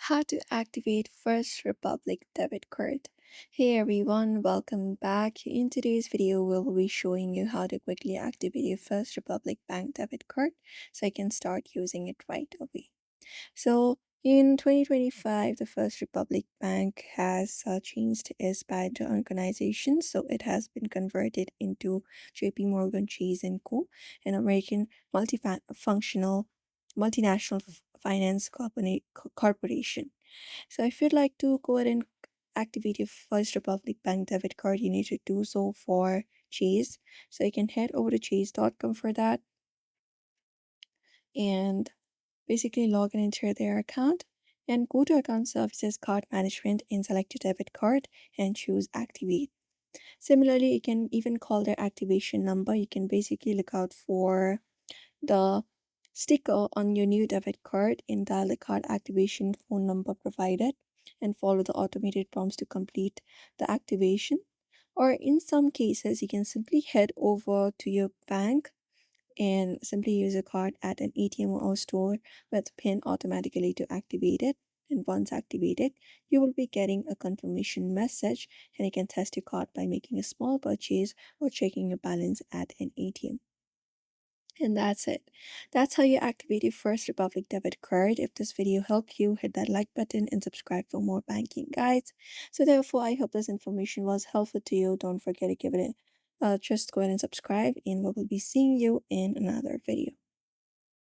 How to activate First Republic debit card. Hey everyone, welcome back. In today's video, we'll be showing you how to quickly activate your First Republic bank debit card so you can start using it right away. So in 2025, the First Republic Bank has changed its badge organization, so it has been converted into JP Morgan Chase and Co., an American multifunctional multinational finance corporation. So if you'd like to go ahead and activate your First Republic Bank debit card, you need to do so for Chase. So you can head over to chase.com for that and basically log in into their account and go to account services card management and select your debit card and choose activate. Similarly, you can even call their activation number. You can basically look out for the sticker on your new debit card and dial the card activation phone number provided and follow the automated prompts to complete the activation. Or in some cases, you can simply head over to your bank and simply use a card at an ATM or store with PIN automatically to activate it. And once activated, you will be getting a confirmation message and you can test your card by making a small purchase or checking your balance at an ATM. And that's it. That's how you activate your First Republic debit card. If this video helped you, hit that like button and subscribe for more banking guides. So therefore, I hope this information was helpful to you. Don't forget to give it a just go ahead and subscribe, and we will be seeing you in another video.